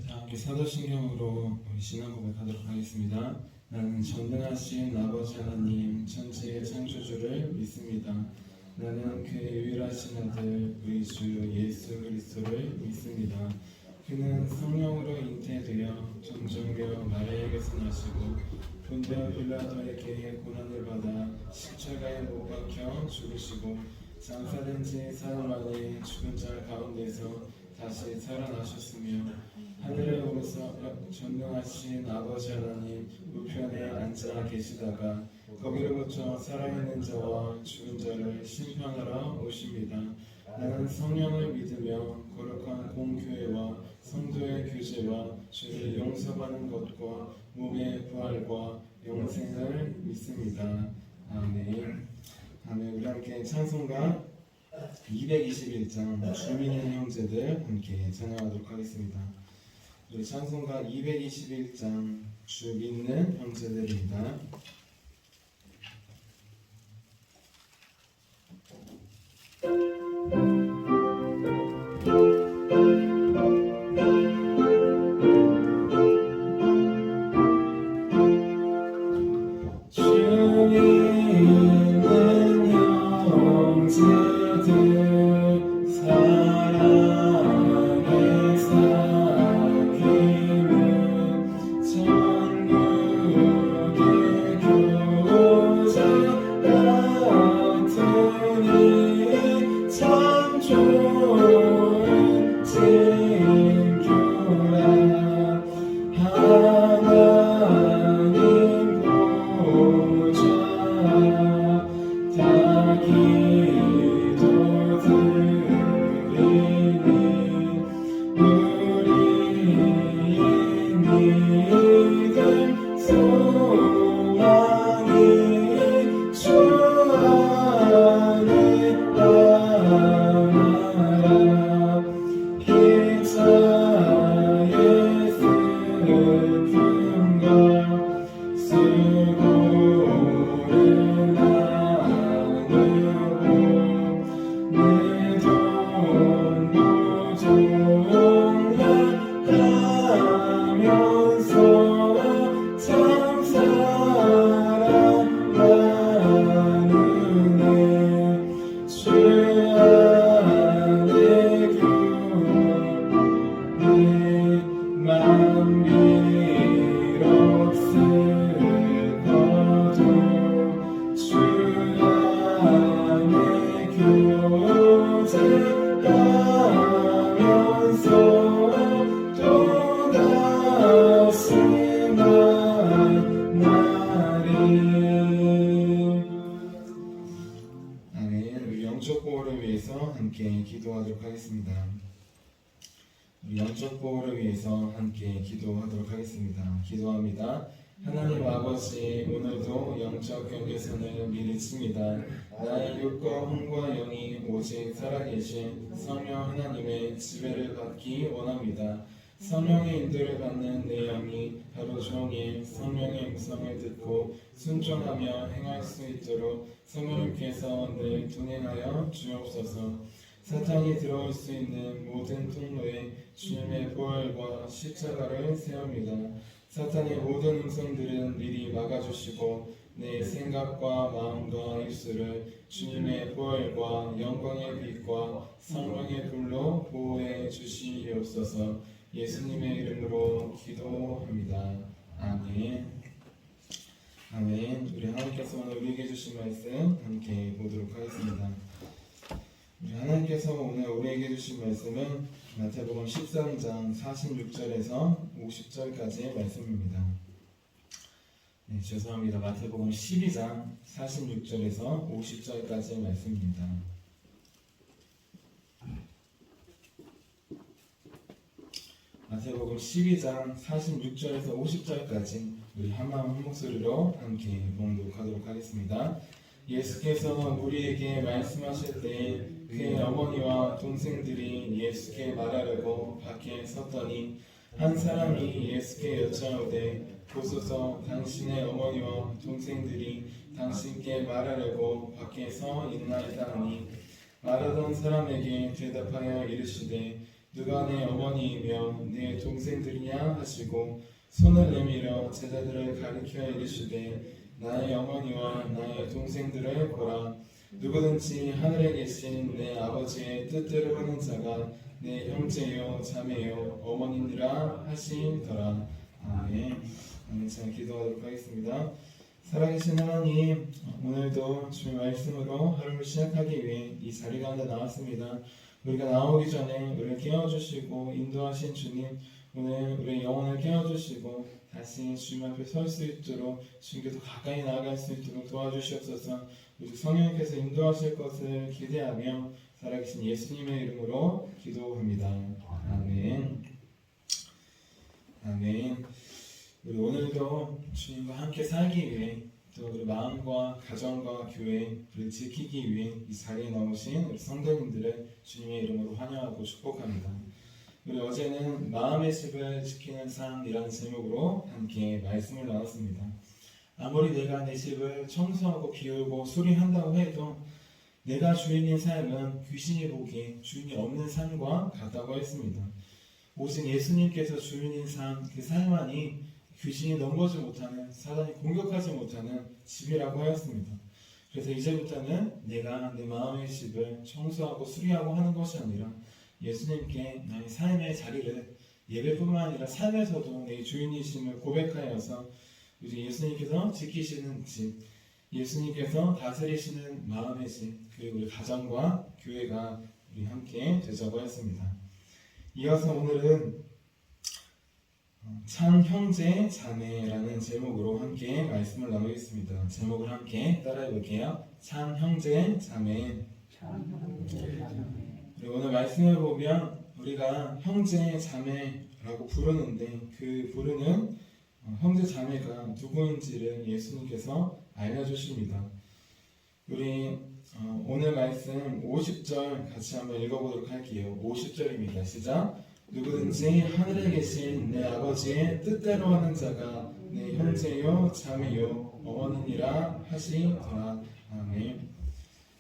자, 우리 사도신경으로 우리 신앙 고백하도록 하겠습니다. 나는 전능하신 아버지 하나님 천지의 창조주를 믿습니다. 나는 그의 유일하신 아들 우리 주 예수 그리스도를 믿습니다. 그는 성령으로 잉태되어 정정되어 마리아에게서 나시고 본디오 빌라도에게 고난을 받아 십자가에 못 박혀 죽으시고 장사된 지 사흘 만에 죽은 자 가운데서 다시 살아나셨으며 하늘에 오르서 전능하신 아버지 하나님 우편에 앉아 계시다가 거기로부터 살아있는 자와 죽은 자를 심판하러 오십니다. 나는 성령을 믿으며 거룩한 공교회와 성도의 교제와 죄를 용서받는 것과 몸의 부활과 영생을 믿습니다. 아멘. 아멘. 우리 함께 찬송가 221장 주 믿는 형제들 함께 찬양하도록 하겠습니다. 우리 찬송가 221장 주 믿는 형제들입니다. 영적 보호를 위해서 함께 기도하도록 하겠습니다. 우리 영적 보호를 위해서 함께 기도하도록 하겠습니다. 기도합니다. 하나님 아버지, 오늘도 영적 경계선을 미리 칩니다. 나의 육과 혼과 영이 오직 살아계신 성령 하나님의 지배를 받기 원합니다. 성령의 인도를 받는 내 영이 하루 종일 성령의 음성을 듣고 순종하며 행할 수 있도록 성령님께서 늘 동행하여 주옵소서. 사탄이 들어올 수 있는 모든 통로에 주님의 보혈과 십자가를 세웁니다. 사탄의 모든 음성들은 미리 막아주시고 내 생각과 마음과 입술을 주님의 보혈과 영광의 빛과 성령의 불로 보호해 주시옵소서. 예수님의 이름으로 기도합니다. 아멘. 아멘. 우리 하나님께서 오늘 우리에게 주신 말씀 함께 보도록 하겠습니다. 우리 하나님께서 오늘 우리에게 주신 말씀은 마태복음 13장 46절에서 50절까지의 말씀입니다. 네, 죄송합니다. 마태복음 12장 46절에서 50절까지의 말씀입니다. 마태복음 12장 46절에서 50절까지 우리 한마음 한목소리로 함께 봉독하도록 하겠습니다. 예수께서 우리에게 말씀하실 때 그의 어머니와 동생들이 예수께 말하려고 밖에 섰더니 한 사람이 예수께 여짜오되 보소서, 당신의 어머니와 동생들이 당신께 말하려고 밖에 서 있나이다 하니 말하던 사람에게 대답하여 이르시되 누가 내 어머니이며 내 동생들이냐 하시고 손을 내밀어 제자들을 가리켜 이르시되 나의 어머니와 나의 동생들을 보라. 누구든지 하늘에 계신 내 아버지의 뜻대로 하는 자가 내 형제요 자매요 어머니니라 하시더라. 아멘. 자, 기도하도록 하겠습니다. 살아계신 하나님, 오늘도 주의 말씀으로 하루를 시작하기 위해 이 자리 가운데 나왔습니다. 우리가 나오기 전에 우리를 깨워주시고 인도하신 주님, 오늘 우리의 영혼을 깨워주시고 다시 주님 앞에 설 수 있도록 주님께 더 가까이 나아갈 수 있도록 도와주시옵소서. 우리 성령님께서 인도하실 것을 기대하며 살아계신 예수님의 이름으로 기도합니다. 아멘. 아멘. 우리 오늘도 주님과 함께 살기 위해 또 우리 마음과 가정과 교회를 지키기 위해 이 자리에 나오신 우리 성도님들을 주님의 이름으로 환영하고 축복합니다. 우리 어제는 마음의 집을 지키는 삶이라는 제목으로 함께 말씀을 나눴습니다. 아무리 내가 내 집을 청소하고 비우고 수리한다고 해도 내가 주인인 삶은 귀신이 보기에 주인이 없는 삶과 같다고 했습니다. 오직 예수님께서 주인인 삶, 그 삶만이 귀신이 넘보지 못하는, 사단이 공격하지 못하는 집이라고 하였습니다. 그래서 이제부터는 내가 내 마음의 집을 청소하고 수리하고 하는 것이 아니라 예수님께 나의 삶의 자리를 예배뿐만 아니라 삶에서도 내 주인이심을 고백하여서 이제 예수님께서 지키시는 집, 예수님께서 다스리시는 마음의 집, 그리고 우리 가정과 교회가 우리 함께 되자고 했습니다. 이어서 오늘은 참 형제 자매라는 제목으로 함께 말씀을 나누겠습니다. 제목을 함께 따라해 볼게요. 참 형제 자매. 그리고 오늘 말씀을 보면 우리가 형제 자매라고 부르는데 그 부르는 형제 자매가 누구인지를 예수님께서 알려주십니다. 우리 오늘 말씀 50절 같이 한번 읽어보도록 할게요. 50절입니다. 시작. 누구든지 하늘에 계신 내 아버지의 뜻대로 하는 자가 내 형제요 자매요 어머니니라 하시더라. 아멘.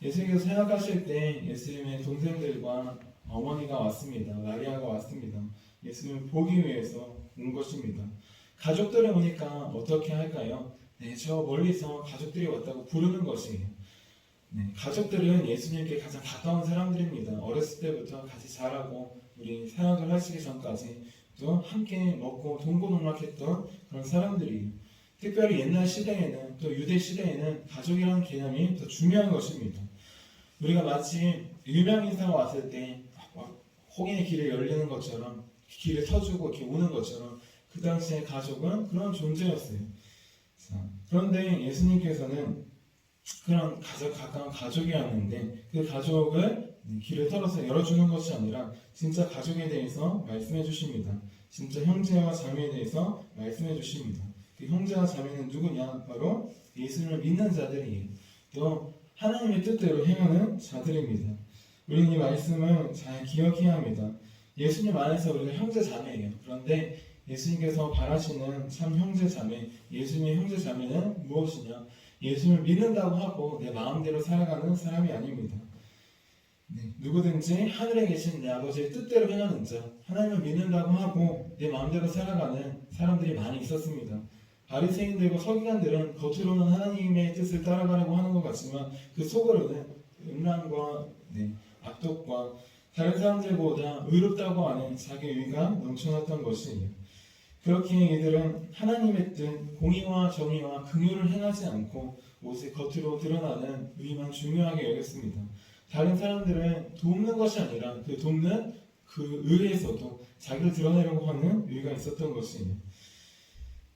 예수님께서 생각하실 때 예수님의 동생들과 어머니가 왔습니다. 마리아가 왔습니다. 예수님을 보기 위해서 온 것입니다. 가족들이 오니까 어떻게 할까요? 네, 저 멀리서 가족들이 왔다고 부르는 것이에요. 네, 가족들은 예수님께 가장 가까운 사람들입니다. 어렸을 때부터 같이 자라고 우리 사역을 하시기 전까지 또 함께 먹고 동고동락했던 그런 사람들이에요. 특별히 옛날 시대에는 또 유대 시대에는 가족이라는 개념이 더 중요한 것입니다. 우리가 마치 유명 인사가 왔을 때 호인의 길을 열리는 것처럼 길을 터주고 이렇게 오는 것처럼 그 당시에 가족은 그런 존재였어요. 자, 그런데 예수님께서는 그런 가까운 가족이었는데 그 가족을 길을 털어서 열어주는 것이 아니라 진짜 가족에 대해서 말씀해 주십니다. 진짜 형제와 자매에 대해서 말씀해 주십니다. 그 형제와 자매는 누구냐? 바로 예수님을 믿는 자들이에요. 또 하나님의 뜻대로 행하는 자들입니다. 우리는 이 말씀을 잘 기억해야 합니다. 예수님 안에서 우리가 형제 자매예요. 그런데 예수님께서 바라시는 참 형제 자매, 예수님의 형제 자매는 무엇이냐? 예수님을 믿는다고 하고 내 마음대로 살아가는 사람이 아닙니다. 네, 누구든지 하늘에 계신 내 아버지의 뜻대로 행하는 자, 하나님을 믿는다고 하고 내 마음대로 살아가는 사람들이 많이 있었습니다. 바리새인들과 서기관들은 겉으로는 하나님의 뜻을 따라가려고 하는 것 같지만 그 속으로는 음란과 악독과 다른 사람들보다 의롭다고 하는 자기 의가 넘쳐났던 것이에요. 그렇게 이들은 하나님의 뜻, 공의와 정의와 긍휼을 행하지 않고 오직 겉으로 드러나는 의만 중요하게 여겼습니다. 다른 사람들은 돕는 것이 아니라 그 돕는 그 의에서도 자기를 드러내려고 하는 의가 있었던 것이에요.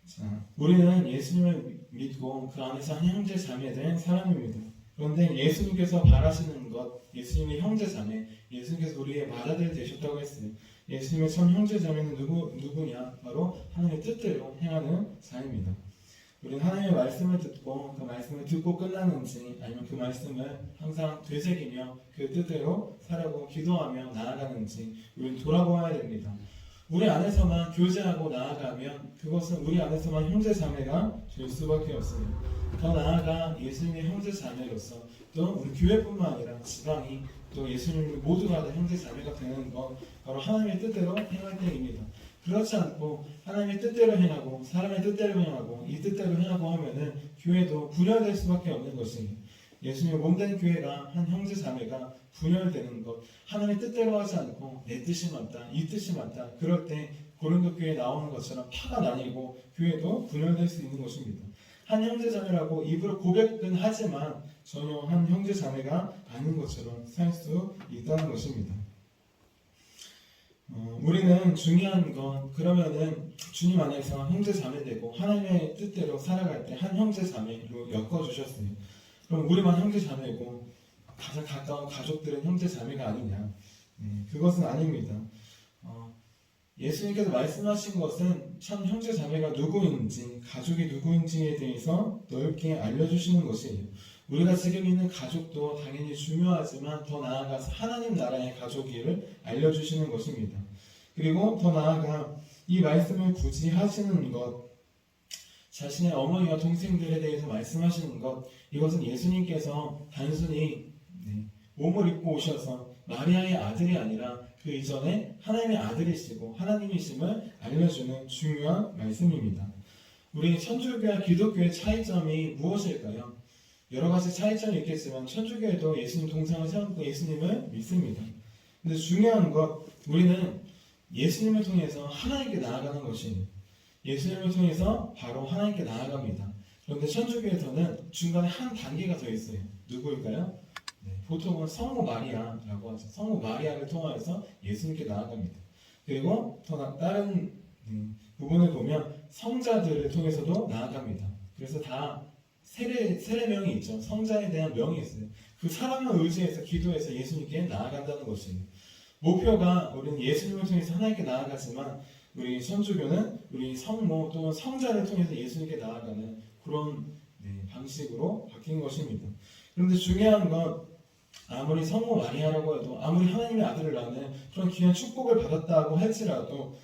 자, 우리는 예수님을 믿고 그 안에서 한 형제 자매 된 사람입니다. 그런데 예수님께서 바라시는 것, 예수님의 형제 자매, 예수님께서 우리의 맏아들 되셨다고 했어요. 예수님의 참 형제 자매는 누구냐? 바로 하나님의 뜻대로 행하는 자입니다. 우리는 하나님의 말씀을 듣고 그 말씀을 듣고 끝나는지 아니면 그 말씀을 항상 되새기며 그 뜻대로 살아고 기도하며 나아가는지 우리는 돌아보아야 됩니다. 우리 안에서만 교제하고 나아가면 그것은 우리 안에서만 형제 자매가 될 수밖에 없어요. 더 나아가 예수님의 형제 자매로서 또 우리 교회뿐만 아니라 지방이 또 예수님 모두가 다 형제 자매가 되는 것 바로 하나님의 뜻대로 행할 때입니다. 그렇지 않고 하나님의 뜻대로 행하고 사람의 뜻대로 행하고 이 뜻대로 행하고 하면은 교회도 분열될 수밖에 없는 것이에요. 예수님의 몸된 교회가 한 형제 자매가 분열되는 것, 하나님의 뜻대로 하지 않고 내 뜻이 맞다, 이 뜻이 맞다. 그럴 때 고린도 교회에 나오는 것처럼 파가 나뉘고 교회도 분열될 수 있는 것입니다. 한 형제 자매라고 입으로 고백은 하지만 전혀 한 형제 자매가 아닌 것처럼 살 수 있다는 것입니다. 우리는 중요한 건 그러면은 주님 안에서 형제 자매 되고 하나님의 뜻대로 살아갈 때 한 형제 자매로 엮어주셨어요. 그럼 우리만 형제 자매고 가장 가까운 가족들은 형제 자매가 아니냐? 그것은 아닙니다. 예수님께서 말씀하신 것은 참 형제 자매가 누구인지 가족이 누구인지에 대해서 넓게 알려주시는 것이에요. 우리가 지금 있는 가족도 당연히 중요하지만 더 나아가서 하나님 나라의 가족을 알려주시는 것입니다. 그리고 더 나아가 이 말씀을 굳이 하시는 것, 자신의 어머니와 동생들에 대해서 말씀하시는 것, 이것은 예수님께서 단순히 몸을 입고 오셔서 마리아의 아들이 아니라 그 이전에 하나님의 아들이시고 하나님이심을 알려주는 중요한 말씀입니다. 우리 천주교와 기독교의 차이점이 무엇일까요? 여러 가지 차이점이 있겠지만 천주교에도 예수님 동상을 세우고 예수님을 믿습니다. 근데 중요한 것, 우리는 예수님을 통해서 하나님께 나아가는 것이에요. 예수님을 통해서 바로 하나님께 나아갑니다. 그런데 천주교에서는 중간에 한 단계가 더 있어요. 누구일까요? 보통은 성모 마리아라고 하죠. 성모 마리아를 통하여서 예수님께 나아갑니다. 그리고 더 다른 부분을 보면 성자들을 통해서도 나아갑니다. 그래서 다 세례명이 있죠. 성자에 대한 명이 있어요. 그 사람을 의지해서 기도해서 예수님께 나아간다는 것이에요. 목표가 우리는 예수님을 통해서 하나님께 나아가지만 우리 천주교는 우리 성모 또는 성자를 통해서 예수님께 나아가는 그런 방식으로 바뀐 것입니다. 그런데 중요한 건 아무리 성모 마리아라고 해도 아무리 하나님의 아들을 낳는 그런 귀한 축복을 받았다고 할지라도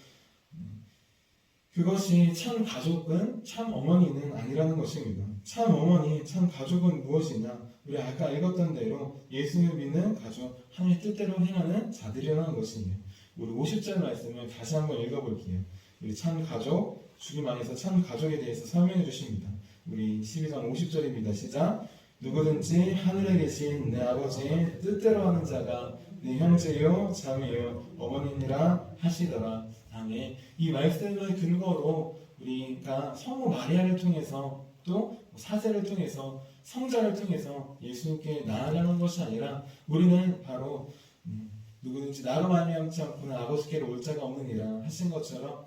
그것이 참 가족은 참 어머니는 아니라는 것입니다. 참 어머니, 참 가족은 무엇이냐? 우리 아까 읽었던 대로 예수를 믿는 가족, 하나님의 뜻대로 행하는 자들이라는 것이에요. 우리 50절 말씀을 다시 한번 읽어볼게요. 우리 참 가족, 주님 안에서 참 가족에 대해서 설명해 주십니다. 우리 12장 50절입니다. 시작! 누구든지 하늘에 계신 내 아버지의 뜻대로 하는 자가 내 형제요 자매요 어머니니라 하시더라. 아멘. 이 말씀을 근거로 우리가 성모 마리아를 통해서 또 사제를 통해서 성자를 통해서 예수님께 나아가는 것이 아니라 우리는 바로 누구든지 나로 말미암지 않고는 아버지께로 올 자가 없느니라 하신 것처럼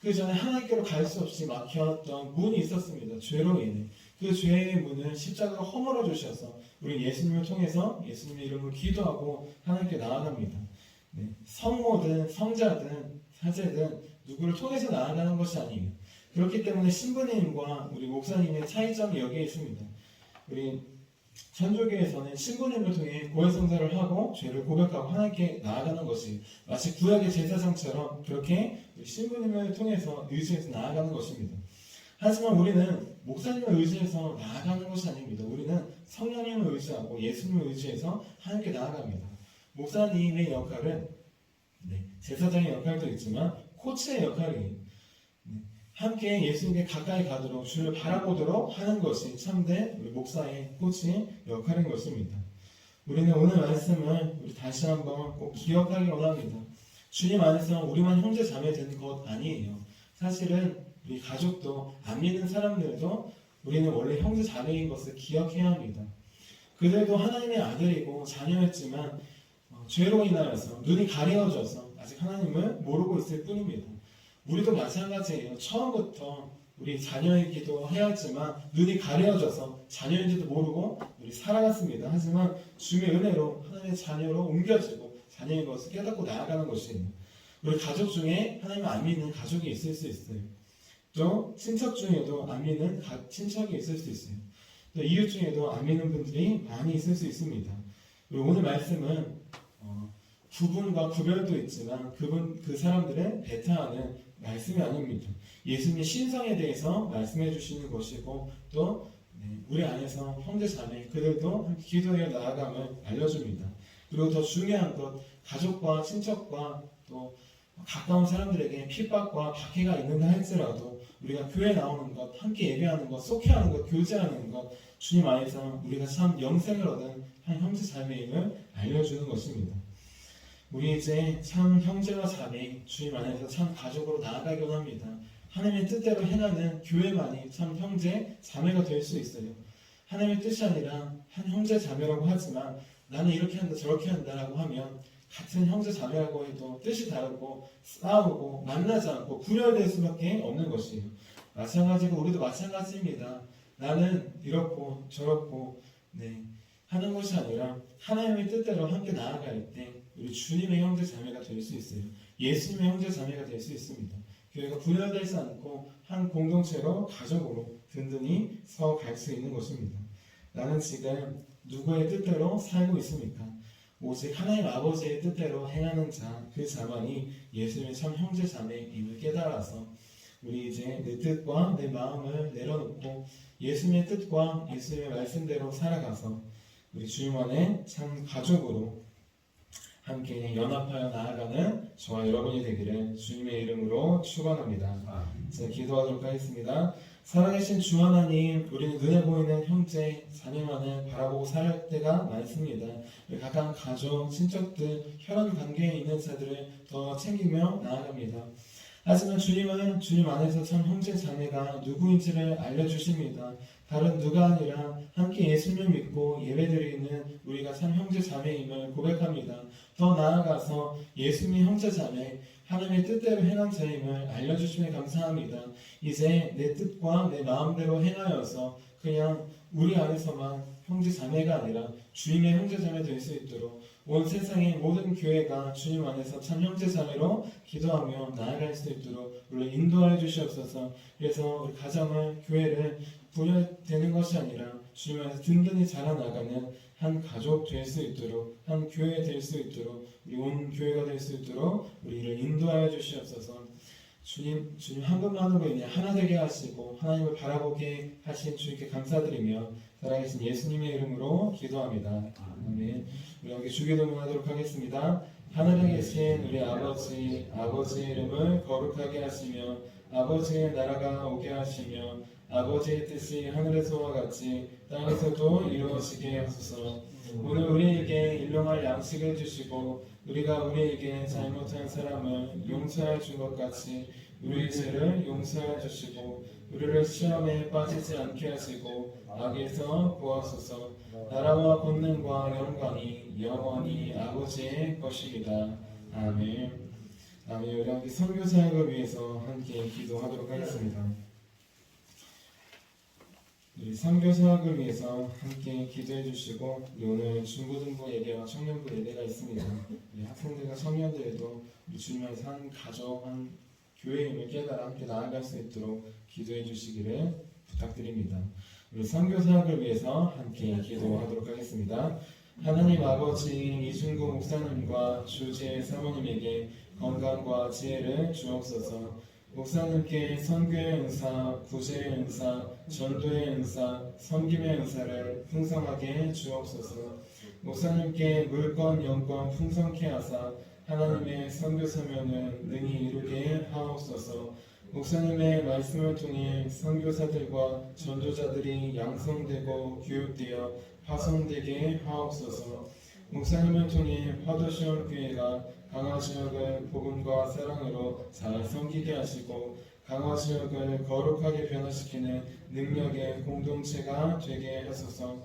그 전에 하나님께로 갈 수 없이 막혀왔던 문이 있었습니다. 죄로 인해. 그 죄의 문을 십자가로 허물어 주셔서 우리 예수님을 통해서 예수님의 이름으로 기도하고 하나님께 나아갑니다. 성모든 성자든 사제든 누구를 통해서 나아가는 것이 아니에요. 그렇기 때문에 신부님과 우리 목사님의 차이점이 여기에 있습니다. 우리 천주교에서는 신부님을 통해 고해성사를 하고 죄를 고백하고 하나님께 나아가는 것이 마치 구약의 제사장처럼 그렇게 신부님을 통해서 의지해서 나아가는 것입니다. 하지만 우리는 목사님을 의지해서 나아가는 것이 아닙니다. 우리는 성령님을 의지하고 예수님을 의지해서 하나님께 나아갑니다. 목사님의 역할은 제사장의 역할도 있지만 코치의 역할이에요. 함께 예수님께 가까이 가도록 주를 바라보도록 하는 것이 참된 우리 목사의 코치의 역할인 것입니다. 우리는 오늘 말씀을 우리 다시 한번 꼭 기억하기 원합니다. 주님 안에서 우리만 형제 자매 된 것 아니에요. 사실은 우리 가족도 안 믿는 사람들도 우리는 원래 형제 자매인 것을 기억해야 합니다. 그들도 하나님의 아들이고 자녀였지만 죄로 인하여서 눈이 가려져서 아직 하나님을 모르고 있을 뿐입니다. 우리도 마찬가지예요. 처음부터 우리 자녀이기도 해야지만 눈이 가려져서 자녀인지도 모르고 우리 살아갔습니다. 하지만 주의 은혜로 하나님의 자녀로 옮겨지고 자녀인 것을 깨닫고 나아가는 것이에요. 우리 가족 중에 하나님을 안 믿는 가족이 있을 수 있어요. 또 친척 중에도 안 믿는 친척이 있을 수 있어요. 또 이웃 중에도 안 믿는 분들이 많이 있을 수 있습니다. 오늘 말씀은 구분과 구별도 있지만 그 사람들은 배타하는 말씀이 아닙니다. 예수님의 신성에 대해서 말씀해 주시는 것이고 또 우리 안에서 형제 자매 그들도 함께 기도해 나아감을 알려줍니다. 그리고 더 중요한 것 가족과 친척과 또 가까운 사람들에게 핍박과 박해가 있는다 할지라도 우리가 교회 나오는 것, 함께 예배하는 것, 속회하는 것, 교제하는 것 주님 안에서 우리가 참 영생을 얻은 한 형제 자매임을 알려주는 것입니다. 우리 이제 참 형제와 자매 주님 안에서 참 가족으로 나아가기로 합니다. 하나님의 뜻대로 행하는 교회만이 참 형제 자매가 될 수 있어요. 하나님의 뜻이 아니라 한 형제 자매라고 하지만 나는 이렇게 한다 저렇게 한다라고 하면 같은 형제 자매라고 해도 뜻이 다르고 싸우고 만나지 않고 분열될 수밖에 없는 것이에요. 마찬가지고 우리도 마찬가지입니다. 나는 이렇고 저렇고 하는 것이 아니라 하나님의 뜻대로 함께 나아갈 때 우리 주님의 형제 자매가 될 수 있어요. 예수님의 형제 자매가 될 수 있습니다. 교회가 분열되지 않고 한 공동체로 가족으로 든든히 서 갈 수 있는 것입니다. 나는 지금 누구의 뜻대로 살고 있습니까? 오직 하나님 아버지의 뜻대로 행하는 자, 그 자만이 예수님의 참 형제 자매임을 깨달아서 우리 이제 내 뜻과 내 마음을 내려놓고 예수님의 뜻과 예수님의 말씀대로 살아가서 우리 주님 안에 참 가족으로 함께 연합하여 나아가는 저와 여러분이 되기를 주님의 이름으로 축원합니다. 제가 기도하도록 하겠습니다. 살아계신 주 하나님, 우리는 눈에 보이는 형제, 자매만을 바라보고 살 때가 많습니다. 가까운 가족, 친척들, 혈연 관계에 있는 자들을 더 챙기며 나아갑니다. 하지만 주님은 주님 안에서 참 형제 자매가 누구인지를 알려주십니다. 다른 누가 아니라 함께 예수님을 믿고 예배드리는 우리가 참 형제 자매임을 고백합니다. 더 나아가서 예수님의 형제 자매, 하나님의 뜻대로 행한 자임을 알려주심에 감사합니다. 이제 내 뜻과 내 마음대로 행하여서 그냥 우리 안에서만 형제 자매가 아니라 주님의 형제 자매 될 수 있도록 온 세상의 모든 교회가 주님 안에서 참 형제 자매로 기도하며 나아갈 수 있도록 우리 인도하여 주시옵소서. 그래서 우리 가정을 교회를 분열되는 것이 아니라 주님 안에서 든든히 자라나가는 한 가족 될 수 있도록 한 교회 될 수 있도록 우리 온 교회가 될 수 있도록 우리를 인도하여 주시옵소서. 주님 한 분만으로 인해 하나 되게 하시고 하나님을 바라보게 하신 주님께 감사드리며 살아계신 예수님의 이름으로 기도합니다. 아멘. 우리 여기 주기도문 하도록 하겠습니다. 하늘에 계신 우리 아버지의 이름을 거룩하게 하시며 아버지의 나라가 오게 하시며 아버지의 뜻이 하늘에서와 같이 땅에서도 이루어지게 하소서. 오늘 우리에게 일용할 양식을 주시고 우리가 우리에게 잘못한 사람을 용서해 준 것 같이 우리의 죄를 용서해 주시고 우리를 시험에 빠지지 않게 하시고 악에서 구하소서. 나라와 권능과 영광이 영원히 아버지의 것입니다. 아멘. 아멘. 우리 함께 선교 사역을 위해서 함께 기도하도록 하겠습니다. 우리 선교 사역을 위해서 함께 기도해 주시고 우리 오늘 중고등부 예배와 청년부 예배가 있습니다. 우리 학생들과 청년들도 우리 주님 안에서 한 가족, 한 교회임을 깨달아 함께 나아갈 수 있도록 기도해 주시기를 부탁드립니다. 우리 선교 사역을 위해서 함께 기도하도록 하겠습니다. 하나님 아버지 이준구 목사님과 주지혜 사모님에게 건강과 지혜를 주옵소서. 목사님께 선교의 은사, 구제의 은사, 전도의 은사, 섬김의 은사를 풍성하게 주옵소서. 목사님께 물권, 영권 풍성케 하사 하나님의 선교 사명을 능히 이루게 하옵소서. 목사님의 말씀을 통해 선교사들과 전도자들이 양성되고 교육되어 파송되게 하옵소서. 목사님을 통해 화도시원 교회가 강화 지역을 복음과 사랑으로 잘 섬기게 하시고 강화 지역을 거룩하게 변화시키는 능력의 공동체가 되게 하소서.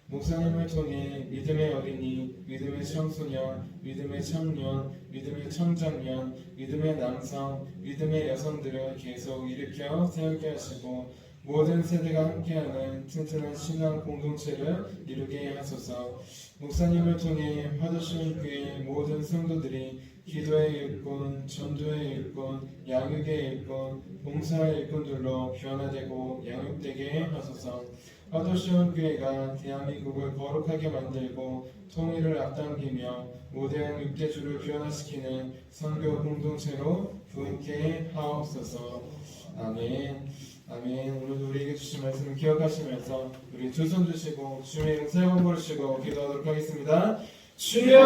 목사님을 통해 믿음의 어린이, 믿음의 청소년, 믿음의 청년, 믿음의 청장년, 믿음의 남성, 믿음의 여성들을 계속 일으켜 세우게 하시고 모든 세대가 함께하는 튼튼한 신앙 공동체를 이루게 하소서. 목사님을 통해 화도시원 교회 모든 성도들이 기도의 일꾼, 전도의 일꾼, 양육의 일꾼, 봉사의 일꾼들로 변화되고 양육되게 하소서. 화도시원 교회가 대한민국을 거룩하게 만들고 통일을 앞당기며 5대양 6대주를 변화시키는 선교 공동체로 부흥케 하옵소서. 아멘. 아멘. 오늘도 우리에게 주신 말씀을 기억하시면서 우리 두 손 주시고 주의 이름 세 번 부르시고 기도하도록 하겠습니다. 주여